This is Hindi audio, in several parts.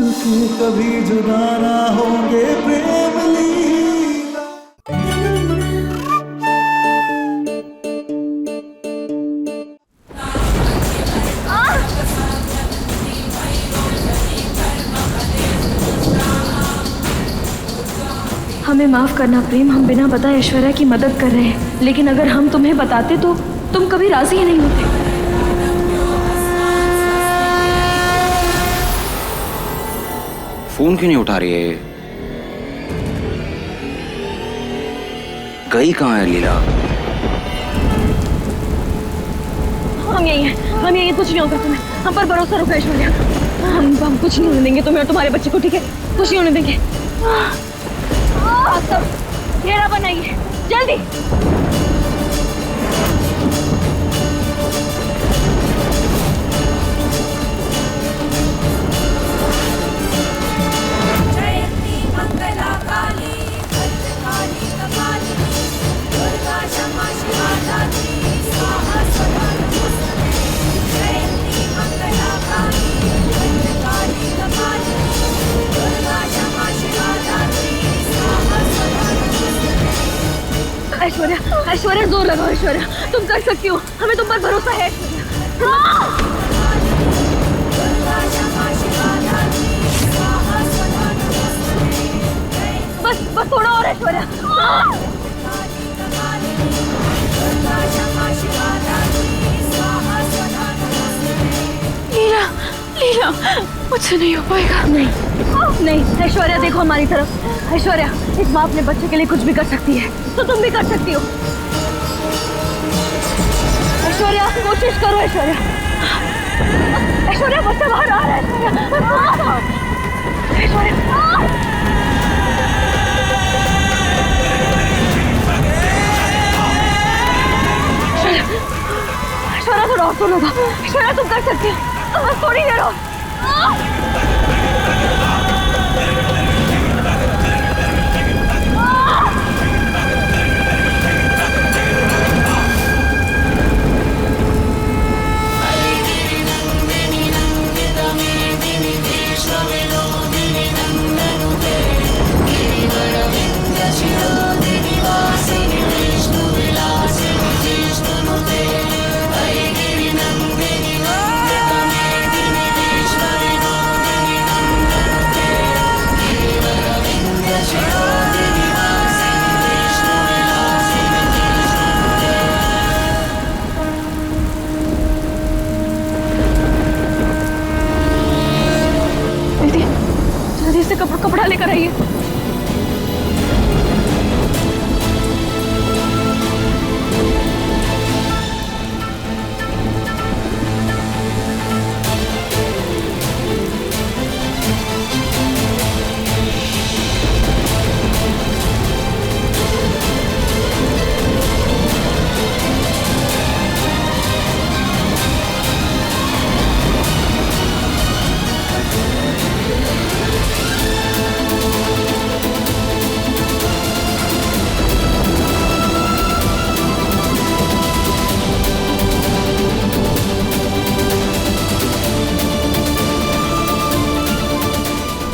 मिलके कभी जुदा ना होंगे प्रेम लीला। हमें माफ करना प्रेम, हम बिना बताए ऐश्वर्या की मदद कर रहे हैं, लेकिन अगर हम तुम्हें बताते तो तुम कभी राजी ही नहीं होते। फोन क्यों नहीं उठा रही है? गई कहाँ है लीला? हम यही हैं, कुछ नहीं होगा तुम्हें, हम पर भरोसा रखो ऐश्वर्या। हम कुछ नहीं होने देंगे तुम्हें और तुम्हारे बच्चे को, ठीक है? कुछ नहीं होने देंगे। सब घेरा बनाइए जल्दी। ऐश्वर्या, ऐश्वर्या जोर लगाओ ऐश्वर्या, तुम कर सकती हो, हमें तुम पर भरोसा है। बस थोड़ा और ऐश्वर्या। लीला, लीला, मुझसे नहीं हो पाएगा। नहीं ऐश्वर्या, देखो हमारी तरफ। ऐश्वर्या, एक माँ अपने बच्चे के लिए कुछ भी कर सकती है, तो तुम भी कर सकती हो। ऐश्वर्या, कोशिश करो ऐश्वर्या। ऐश्वर्या, बच्चा बाहर आ रहा है ऐश्वर्या। ऐश्वर्या, थोड़ा और तो लगा। ऐश्वर्या, तुम कर सकती हो, बस थोड़ी देर और। जल्दी से कपड़ा लेकर आइए।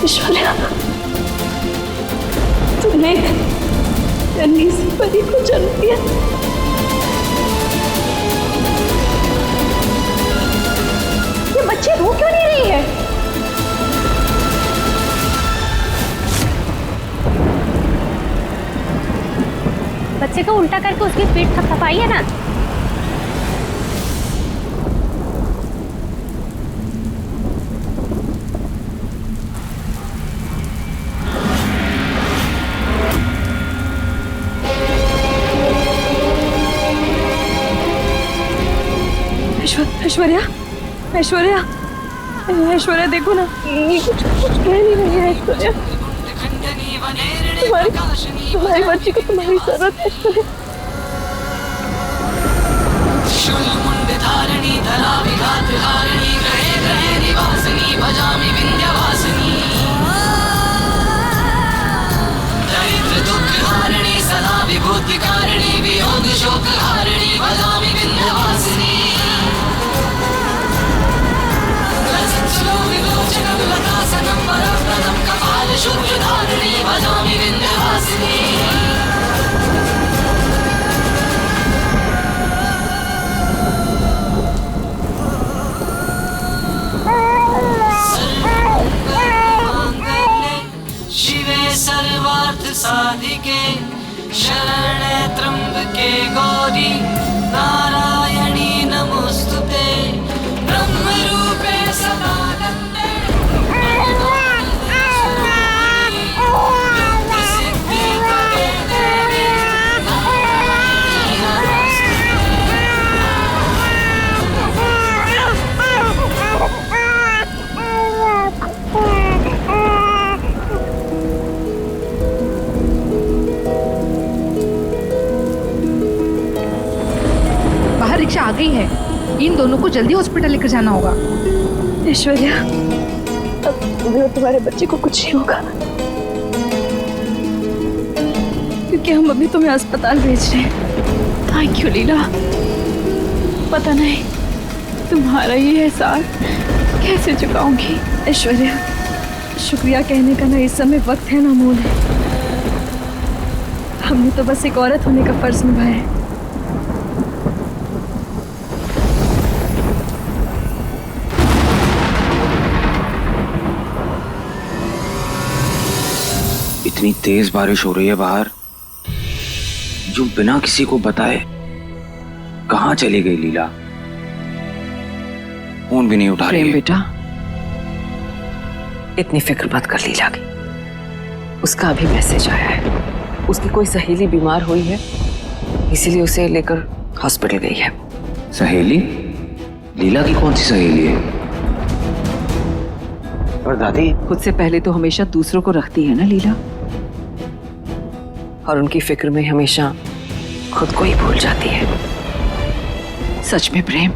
ऐश्वर्या, तूने नन्ही सी परी को जन्म दिया। ये बच्ची रो क्यों नहीं रही है? बच्चे को उल्टा करके उसकी पीठ थपथपाइए ना। ऐश्वर्या, ऐश्वर्या, ऐश्वर्या, देखो ना, ये कुछ कह नहीं रही है ऐश्वर्या। तुम्हारी बच्ची को तुम्हारी जरूरत है ऐश्वर्या। सदा विभूति कारिणी वियोग शोक हारिणी बदामी विंध्यवासिनी लता सनम शरणे त्र्यंबके गौरी नारायणी नमोस्तुते ब्रह्मरूपे सदानंदे सिद्धिकरे देवी बाहर रिक्शा आ गई है। इन दोनों को जल्दी हॉस्पिटल लेकर जाना होगा। ऐश्वर्या, अब तुम्हें और तुम्हारे बच्चे को कुछ नहीं होगा, क्योंकि हम अभी तुम्हें अस्पताल भेज रहे हैं। थैंक यू लीला। पता नहीं तुम्हारा ये एहसान कैसे चुकाऊंगी। ऐश्वर्या, शुक्रिया कहने का ना इस समय वक्त है ना मोल है। हमने तो बस एक औरत होने का फर्ज निभाया है। इतनी तेज बारिश हो रही है बाहर, जो बिना किसी को बताए कहाँ चली गई लीला? फोन भी नहीं उठा रही प्रेम है। बेटा, इतनी फिक्र मत कर लीला की। उसका अभी मैसेज आया है, उसकी कोई सहेली बीमार हुई है, इसीलिए उसे लेकर हॉस्पिटल गई है। सहेली? लीला की कौन सी सहेली है? पर दादी, खुद से पहले तो हमेशा दूसरों को रखती है ना लीला, और उनकी फिक्र में हमेशा खुद को ही भूल जाती है। सच में प्रेम,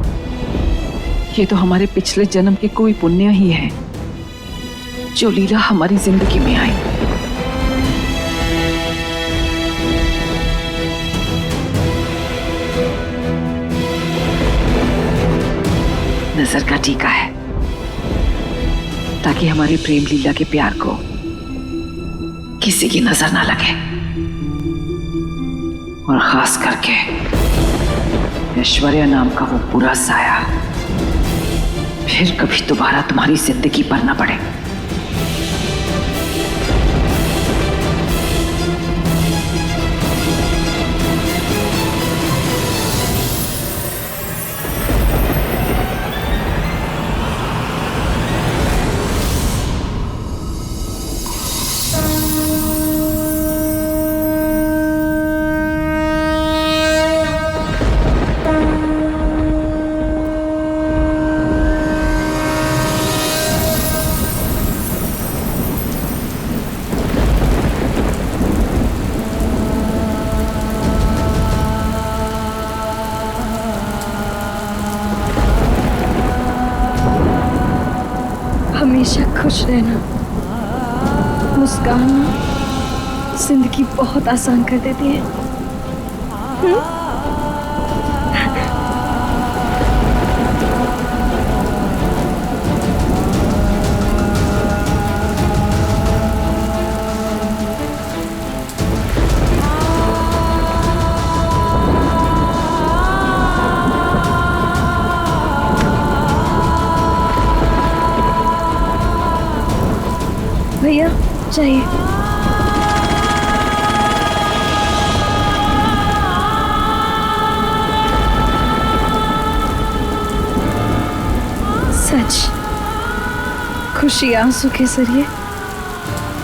ये तो हमारे पिछले जन्म के कोई पुण्य ही है जो लीला हमारी जिंदगी में आई। नजर का टीका है, ताकि हमारे प्रेम लीला के प्यार को किसी की नजर ना लगे, और खास करके ऐश्वर्या नाम का वो बुरा साया फिर कभी दोबारा तुम्हारी जिंदगी पर ना पड़े। हमेशा खुश रहना, मुस्काना जिंदगी बहुत आसान कर देती है। भैया चाहिए। सच, खुशी आंसू के जरिए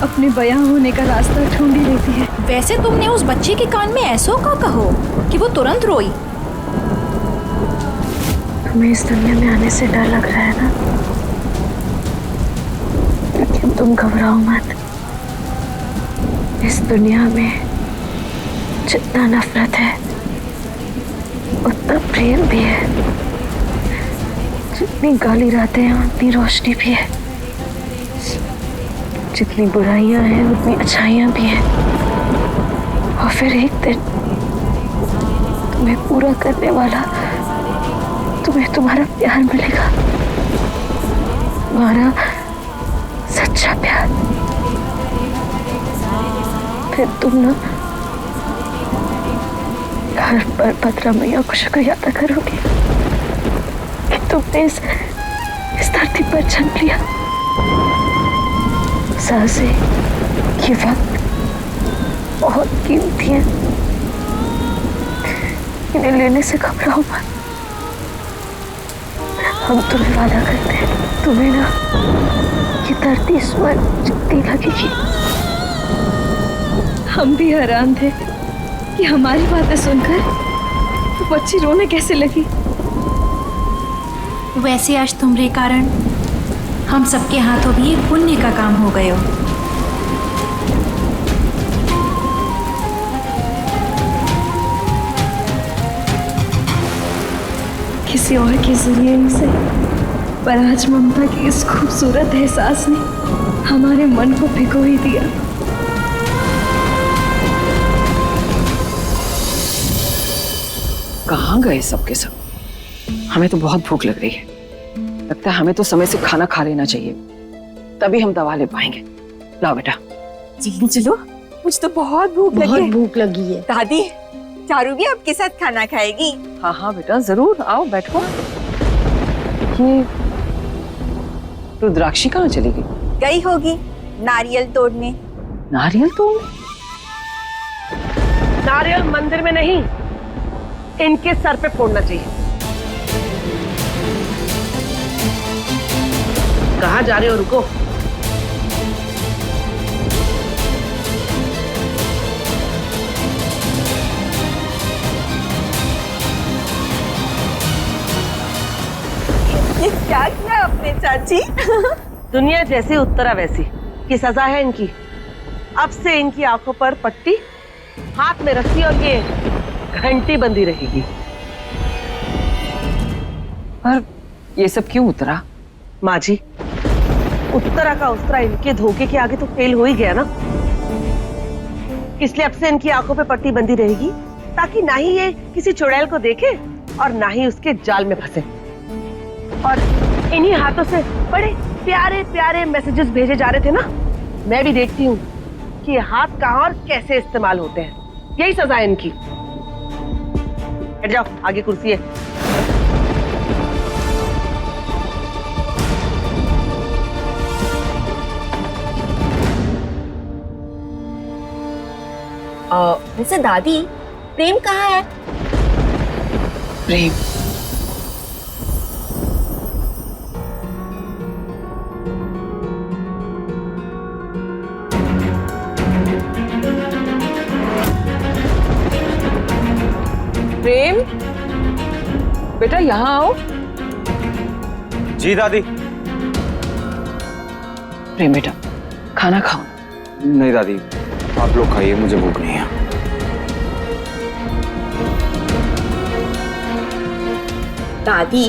अपने बयां होने का रास्ता ढूंढ ही लेती है। वैसे तुमने उस बच्चे के कान में ऐसो का कहो कि वो तुरंत रोई। तुम्हें इस दुनिया में आने से डर लग रहा है ना, लेकिन तुम घबराओ मत। इस दुनिया में जितना नफरत है उतना प्रेम भी है, जितनी गाली रातें हैं उतनी रोशनी भी है, जितनी बुराइयां हैं उतनी अच्छाइयां भी हैं। और फिर एक दिन तुम्हें पूरा करने वाला तुम्हें तुम्हारा प्यार मिलेगा, तुम्हारा सच्चा प्यार। फिर तुम ना घर पर भद्रा मैया को शुक्रिया अदा करोगे कि तुमने इस धरती पर जन्म लिया। सांसें, ये वक्त, बहुत कीमती हैं। इन्हें लेने से घबराओ मत। हम तुम्हें वादा करते हैं, तुम्हें ना ये धरती स्वर्ग जितनी लगेगी। हम भी हैरान थे कि हमारी बातें सुनकर तो बच्ची रोने कैसे लगी। वैसे आज तुम्हारे कारण हम सबके हाथों भी एक पुण्य का काम हो गयो। किसी और के जरिए से, पर आज ममता के इस खूबसूरत एहसास ने हमारे मन को भिगो ही दिया। कहाँ गए सबके सब? हमें तो बहुत भूख लग रही है। लगता है हमें तो समय से खाना खा लेना चाहिए, तभी हम दवा ले पाएंगे। लाओ बेटा। जी चलो, मुझे तो बहुत भूख लगी है। दादी, चारू भी आपके साथ खाना खाएगी? हाँ हाँ बेटा, जरूर आओ, बैठो। ये रुद्राक्षी कहाँ चली गई? गई होगी नारियल तोड़ने। नारियल तोड़ने? नारियल मंदिर में नहीं, इनके सर पे फोड़ना चाहिए। कहाँ जा रहे हो? रुको। ये क्या किया आपने चाची? दुनिया जैसी उत्तरा वैसी की सजा है इनकी। अब से इनकी आंखों पर पट्टी, हाथ में रस्सी और ये घंटी बंधी रहेगी। पर ये सब क्यों उतरा? माँ जी, उत्तरा का उस्तरा इनके धोखे के आगे तो फेल हो ही गया ना। इसलिए अब से इनकी आंखों पे पट्टी बंधी रहेगी, ताकि ना ही ये किसी चुड़ैल को देखे और ना ही उसके जाल में फंसे। और इन्हीं हाथों से बड़े प्यारे प्यारे मैसेजेस भेजे जा रहे थे ना। मैं भी देखती हूँ कि ये हाथ कहाँ और कैसे इस्तेमाल होते हैं। यही सजा है इनकी। बैठ जाओ, आगे कुर्सी है। वैसे दादी, प्रेम कहाँ है? प्रेम? प्रेम, बेटा यहाँ आओ। जी दादी। प्रेम बेटा, खाना खाओ। नहीं दादी, आप लोग खाइए, मुझे भूख नहीं है। दादी,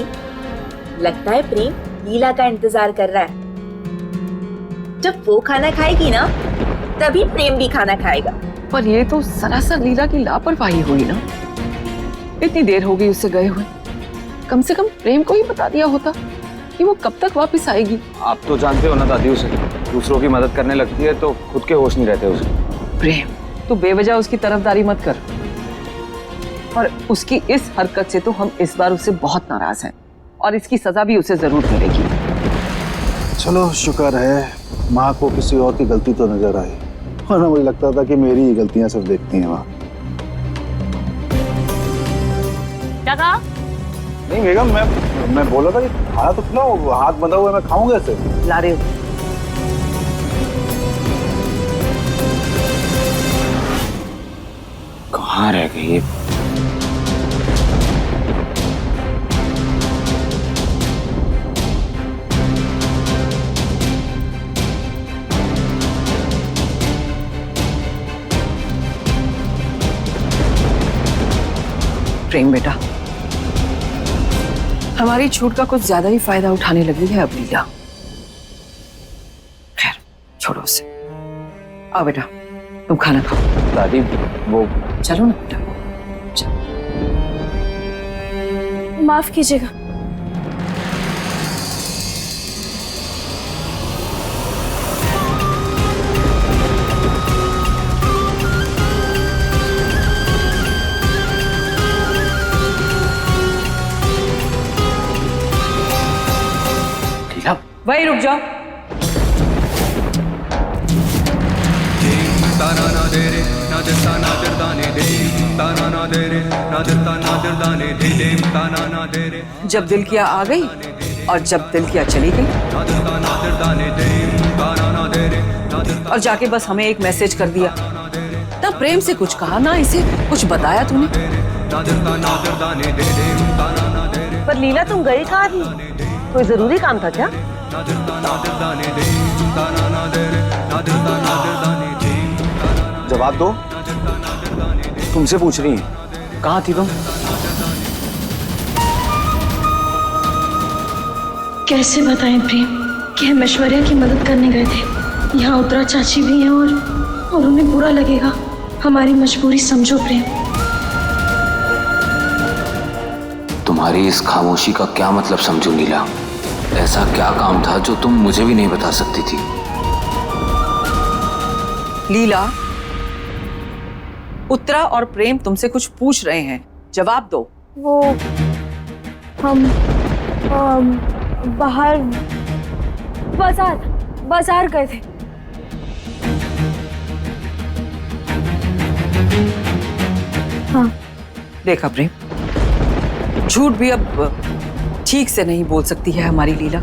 लगता है प्रेम लीला का इंतजार कर रहा है। जब वो खाना खाएगी ना, तभी प्रेम भी खाना खाएगा। पर ये तो सरासर लीला की लापरवाही हुई ना। इतनी देर हो गई उससे गए हुए, कम से कम प्रेम को ही बता दिया होता कि वो कब तक वापस आएगी। आप तो जानते हो ना दादी, उसे दूसरों की मदद करने लगती है तो खुद के होश नहीं रहते उसे। प्रेम, तू बेवजह उसकी तरफदारी मत कर। और उसकी इस हरकत से तो हम इस बार उससे बहुत नाराज हैं और इसकी सजा भी उसे जरूर मिलेगी। चलो शुक्र है माँ को किसी और की गलती तो नजर आई, वरना मुझे लगता था कि मेरी ही गलतियां सिर्फ देखती हैं माँ। जगह नहीं बेगम, मैं बोला था कि खाना तो खिलाओ, हाथ बंधा हुआ है, मैं खाऊंगा ऐसे। ला रहे हो। कहाँ रह गई ये? प्रेम बेटा, हमारी छूट का कुछ ज्यादा ही फायदा उठाने लगी है अब लीला। खैर छोड़ो उसे। आओ बेटा, तुम खाना खाओ। दादी वो चलो ना बेटा, चलो। माफ कीजिएगा। वही रुक जाओ। जब दिल किया आ गई और जब दिल किया चली गई, और जाके बस हमें एक मैसेज कर दिया। ना प्रेम से कुछ कहा, ना इसे कुछ बताया तूने। पर लीला तुम गई कहाँ थी? कोई जरूरी काम था क्या? जवाब दो, तुमसे पूछ रही है, कहाँ थी तुम? कैसे बताएं प्रेम कि हम ऐश्वर्या की मदद करने गए थे। यहाँ उत्तरा चाची भी हैं और उन्हें बुरा लगेगा। हमारी मजबूरी समझो प्रेम। तुम्हारी इस खामोशी का क्या मतलब समझू नीला? ऐसा क्या काम था जो तुम मुझे भी नहीं बता सकती थी? लीला, उत्तरा और प्रेम तुमसे कुछ पूछ रहे हैं, जवाब दो। वो हम बाहर बाजार गए थे। हाँ। देखा प्रेम, झूठ भी अब ठीक से नहीं बोल सकती है हमारी लीला।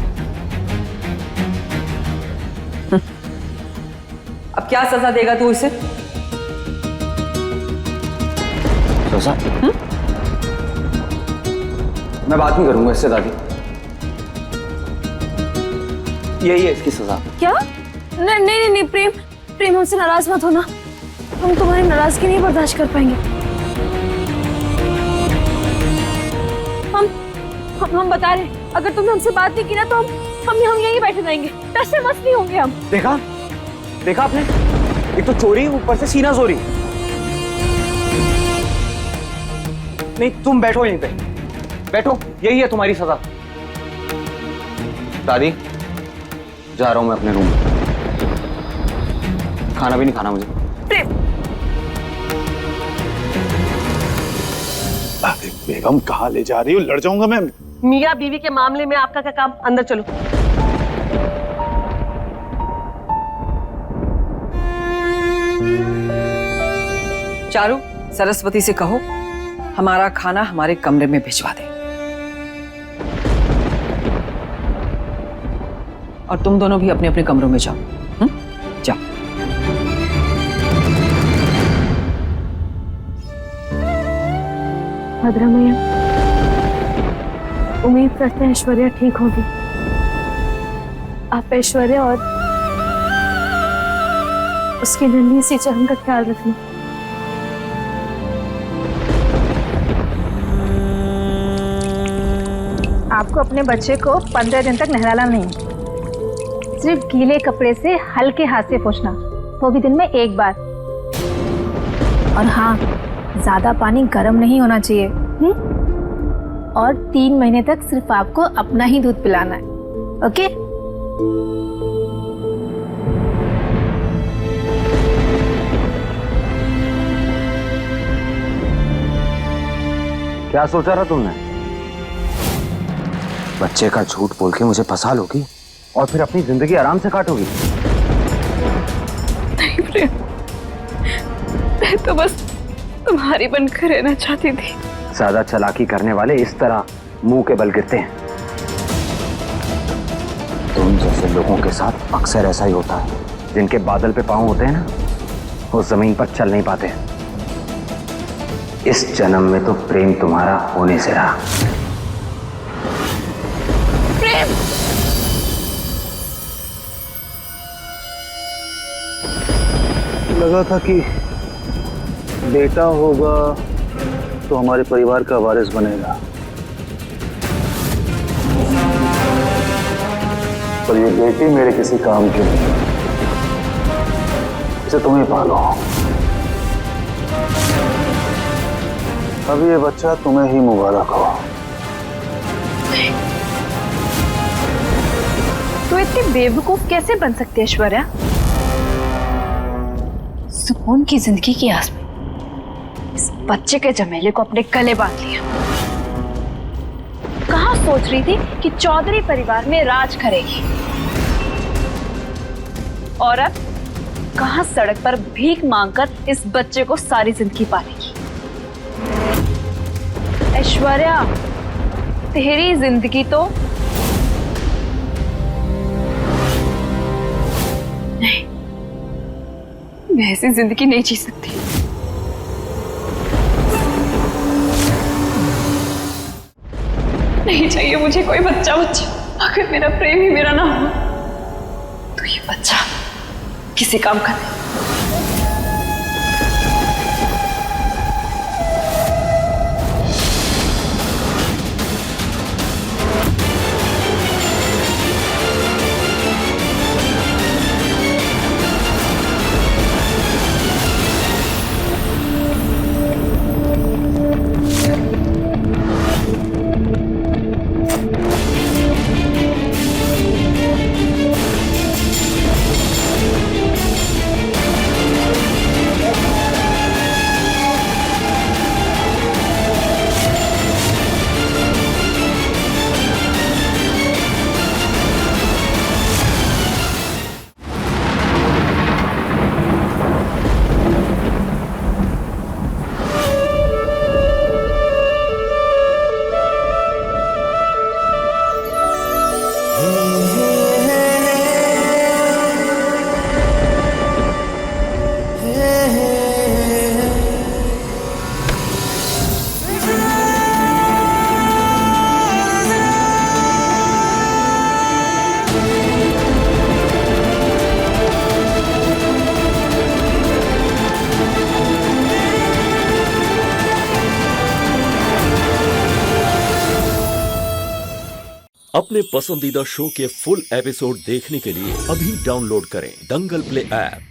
अब क्या सजा देगा तू इसे? सजा? मैं बात नहीं करूंगा इससे दादी। यही है इसकी सजा। क्या? नहीं प्रेम हमसे नाराज मत होना। हम तुम्हारी नाराजगी नहीं बर्दाश्त कर पाएंगे। हम बता रहे, अगर तुमने हमसे बात नहीं की ना तो हम यहीं बैठे रहेंगे। टस से मस नहीं होंगे हम। देखा आपने? एक तो चोरी, ऊपर से सीना चोरी। नहीं, तुम बैठो यहीं पे, बैठो, यही है तुम्हारी सजा। दादी, जा रहा हूं मैं अपने रूम में। खाना भी नहीं खाना मुझे। बेगम कहाँ ले जा रही हो? लड़ जाऊंगा मैं। मियाँ बीवी के मामले में आपका क्या काम? अंदर चलो। चारू, सरस्वती से कहो हमारा खाना हमारे कमरे में भिजवा दे। और तुम दोनों भी अपने अपने कमरों में जाओ। जाओ। भद्रा मैया, उम्मीद करते हैं ऐश्वर्या ठीक होगी। आप ऐश्वर्या और उसकी नन्ही सी चहन का ख्याल रखना। आपको अपने बच्चे को 15 दिन तक नहलाना नहीं है। सिर्फ गीले कपड़े से हल्के हाथ से पोंछना, वो भी दिन में एक बार। और हाँ, ज्यादा पानी गर्म नहीं होना चाहिए। और 3 महीने तक सिर्फ आपको अपना ही दूध पिलाना है। ओके? क्या सोचा रहा तुमने? बच्चे का झूठ बोल के मुझे फंसा लोगी और फिर अपनी जिंदगी आराम से काटोगी? नहीं प्रेम, मैं तो बस तुम्हारी बनकर रहना चाहती थी। ज्यादा चालाकी करने वाले इस तरह मुंह के बल गिरते हैं। तुम जैसे लोगों के साथ अक्सर ऐसा ही होता है। जिनके बादल पे पांव होते हैं ना, वो जमीन पर चल नहीं पाते। इस जन्म में तो प्रेम तुम्हारा होने से रहा। प्रेम! लगा था कि बेटा होगा तो हमारे परिवार का वारिस बनेगा, पर ये बेटी मेरे किसी काम की नहीं। इसे तुम्हें पालो। अब ये बच्चा तुम्हें ही मुबारक हो। तो इतनी बेवकूफ कैसे बन सकती है ऐश्वर्या? सुकून की जिंदगी की आस में इस बच्चे के झमेले को अपने गले बांध लिया। कहाँ सोच रही थी कि चौधरी परिवार में राज करेगी, और अब कहां सड़क पर भीख मांगकर इस बच्चे को सारी जिंदगी पालेगी। ऐश्वर्या, तेरी जिंदगी तो नहीं, मैं ऐसी जिंदगी नहीं जी सकती। नहीं चाहिए मुझे कोई बच्चा। अगर मेरा प्रेम ही मेरा ना हो तो ये बच्चा किसी काम का नहीं। अपने पसंदीदा शो के फुल एपिसोड देखने के लिए अभी डाउनलोड करें दंगल प्ले ऐप।